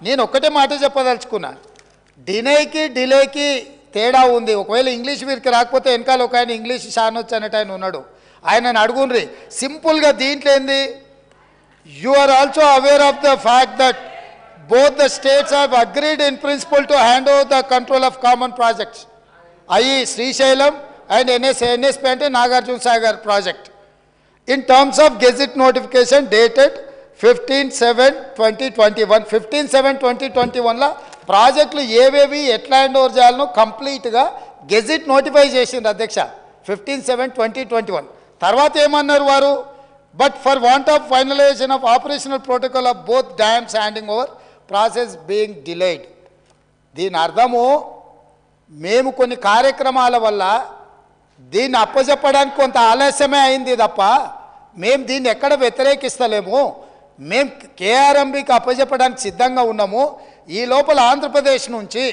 నేను ఒక్కటే మాట చెప్పదలుచుకున్నా, డిలేకి తేడా ఉంది. ఒకవేళ ఇంగ్లీష్ వీరికి రాకపోతే వెనకాల ఒక ఆయన ఇంగ్లీష్ షానొచ్చు అనేట ఆయన ఉన్నాడు, ఆయనను అడుగుండ్రి. సింపుల్గా దీంట్లో ఏంది, you are also aware of the fact that both the states have agreed in principle to hand over the control of common projects, అయి శ్రీశైలం అండ్ ఎన్ఎస్పి అంటే Nagarjuna Sagar project. In terms of gazette notification dated 15/7/2021, 15/7/2021 ప్రాజెక్టులు ఏవేవి ఎట్లా hand over చేయాలనో కంప్లీట్గా gazette notify చేసింది అధ్యక్ష 15/7/2021. తర్వాత ఏమన్నారు వారు, but for want of finalisation of operational protocol of both dams handing over process being delayed. దీని అర్థము మేము కొన్ని కార్యక్రమాల వల్ల దీన్ని అప్పచెప్పడానికి కొంత ఆలస్యమే అయింది తప్ప మేము దీన్ని ఎక్కడ వ్యతిరేకిస్తలేము. మేము కేఆర్ఎంబీకి అప్పచెప్పడానికి సిద్ధంగా ఉన్నాము. ఈ లోపల ఆంధ్రప్రదేశ్ నుంచి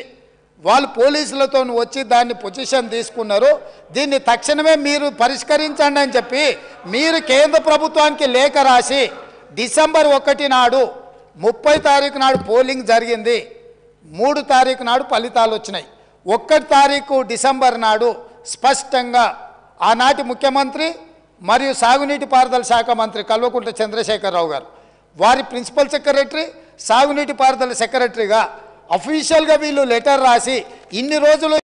వాళ్ళు పోలీసులతో వచ్చి దాన్ని పొజిషన్ తీసుకున్నారు. దీన్ని తక్షణమే మీరు పరిష్కరించండి అని చెప్పి మీరు కేంద్ర ప్రభుత్వానికి లేఖ రాసి డిసెంబర్ 1 నాడు 30 తారీఖు నాడు పోలింగ్ జరిగింది, 3 తారీఖు నాడు ఫలితాలు వచ్చినాయి. 1 తారీఖు డిసెంబర్ నాడు స్పష్టంగా ఆనాటి ముఖ్యమంత్రి మరియు సాగునీటి పారుదల శాఖ మంత్రి కల్వకుంట్ల చంద్రశేఖరరావు గారు, వారి ప్రిన్సిపల్ సెక్రటరీ, సాగునీటి పారుదల సెక్రటరీగా అఫీషియల్గా వీళ్ళు లెటర్ రాసి ఇన్ని రోజులు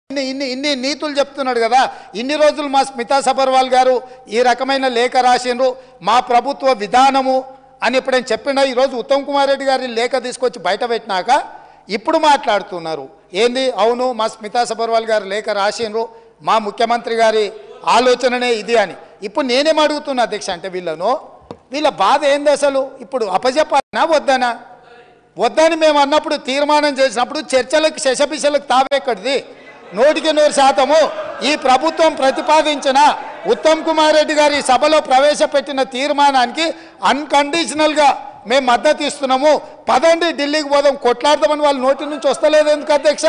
ఇన్ని నీతులు చెప్తున్నాడు కదా, ఇన్ని రోజులు మా స్మితా సబర్వాల్ గారు ఈ రకమైన లేఖ రాసిండ్రు, మా ప్రభుత్వ విధానము అని ఎప్పుడైనా చెప్పినా ఈరోజు ఉత్తమ్ కుమార్ రెడ్డి గారిని లేఖ తీసుకొచ్చి బయట పెట్టినాక ఇప్పుడు మాట్లాడుతున్నారు ఏంది, అవును మా స్మితా సబర్వాల్ గారు లేఖ రాసిండ్రు, మా ముఖ్యమంత్రి గారి ఆలోచననే ఇది అని. ఇప్పుడు నేనేం అడుగుతున్నా అధ్యక్ష అంటే వీళ్ళ బాధ ఏంది అసలు, ఇప్పుడు అప్పచెప్పాలనా వద్దనా? వద్దని మేము అన్నప్పుడు తీర్మానం చేసినప్పుడు చర్చలకు శశపిశలకు తావెక్కడిది? 100% ఈ ప్రభుత్వం ప్రతిపాదించిన ఉత్తమ్ కుమార్ రెడ్డి గారి సభలో ప్రవేశపెట్టిన తీర్మానానికి అన్కండిషనల్గా మేము మద్దతు ఇస్తున్నాము. పదండి ఢిల్లీకి పోదాం కొట్లాడదామని వాళ్ళ నోటి నుంచి వస్తలేదు ఎందుకు అధ్యక్ష?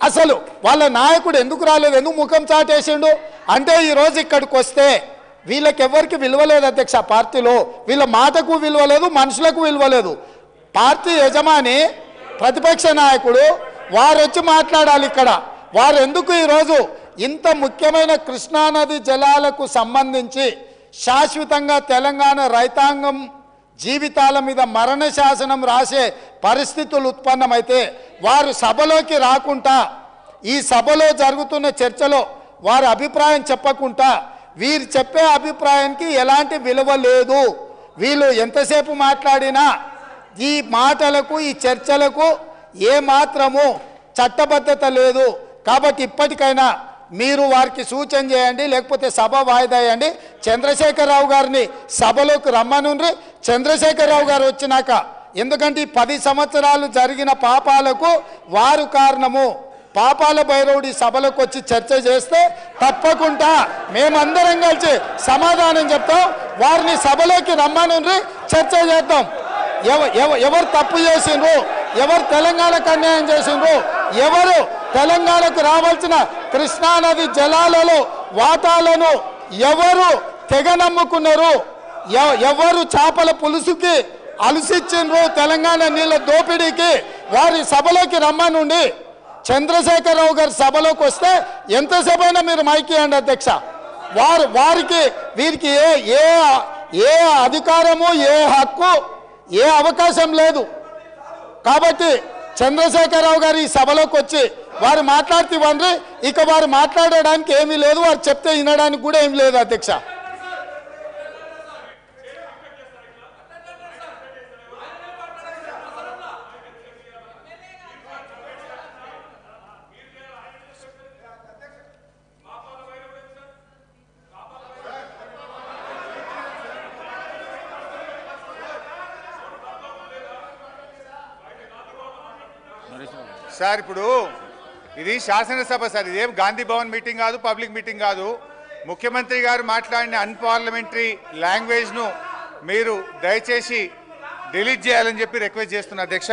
అసలు వాళ్ళ నాయకుడు ఎందుకు రాలేదు, ఎందుకు ముఖం చాటేసిండు అంటే ఈరోజు ఇక్కడికి వస్తే వీళ్ళకి ఎవరికి విలువలేదు అధ్యక్ష. పార్టీలో వీళ్ళ మాటకు విలువలేదు, మనుషులకు విలువలేదు. పార్టీ యజమాని ప్రతిపక్ష నాయకుడు వారు వచ్చి మాట్లాడాలి ఇక్కడ. వారు ఎందుకు ఈరోజు ఇంత ముఖ్యమైన కృష్ణానది జలాలకు సంబంధించి శాశ్వతంగా తెలంగాణ రైతాంగం జీవితాల మీద మరణ శాసనం రాసే పరిస్థితులు ఉత్పన్నమైతే వారు సభలోకి రాకుండా ఈ సభలో జరుగుతున్న చర్చలో వారి అభిప్రాయం చెప్పకుండా వీరు చెప్పే అభిప్రాయానికి ఎలాంటి విలువ లేదు. వీళ్ళు ఎంతసేపు మాట్లాడినా ఈ మాటలకు ఈ చర్చలకు ఏమాత్రము చట్టబద్ధత లేదు. కాబట్టి ఇప్పటికైనా మీరు వారికి సూచన చేయండి, లేకపోతే సభ వాయిదా వేయండి. చంద్రశేఖరరావు గారిని సభలోకి రమ్మనుండ్రి. చంద్రశేఖరరావు గారు వచ్చినాక, ఎందుకంటే ఈ 10 సంవత్సరాలు జరిగిన పాపాలకు వారు కారణము. పాపాల భైరవుడి సభలకు వచ్చి చర్చ చేస్తే తప్పకుండా మేమందరం కలిసి సమాధానం చెప్తాం. వారిని సభలోకి రమ్మనుండ్రి, చర్చ చేద్దాం. ఎవరు తప్పు చేసిండ్రు, ఎవరు తెలంగాణకు అన్యాయం చేసిండ్రు, ఎవరు తెలంగాణకు రావాల్సిన కృష్ణానది జలాలలో వాటాలను ఎవరు తెగ నమ్ముకున్నారు, ఎవరు చేపల పులుసుకి అలసిచ్చిండ్రు వారి నీళ్ళ దోపిడీకి, వారి సభలోకి రమ్మనుండి. చంద్రశేఖరరావు గారి సభలోకి వస్తే ఎంతసేపైనా మీరు మైకి ఇవ్వండి అధ్యక్ష. వీరికి ఏ అధికారము, ఏ హక్కు, ఏ అవకాశం లేదు. కాబట్టి చంద్రశేఖరరావు గారు ఈ సభలోకి వచ్చి వారు మాట్లాడితే ఇవ్వండి. ఇక వారు మాట్లాడడానికి ఏమీ లేదు, వారు చెప్తే వినడానికి కూడా ఏమీ లేదు అధ్యక్ష. సార్ ఇప్పుడు ఇది శాసనసభ సార్, ఇదేం గాంధీ భవన్ మీటింగ్ కాదు, పబ్లిక్ మీటింగ్ కాదు. ముఖ్యమంత్రి గారు మాట్లాడిన అన్పార్లమెంటరీ లాంగ్వేజ్ను మీరు దయచేసి డిలీట్ చేయాలని చెప్పి రిక్వెస్ట్ చేస్తున్నా అధ్యక్ష.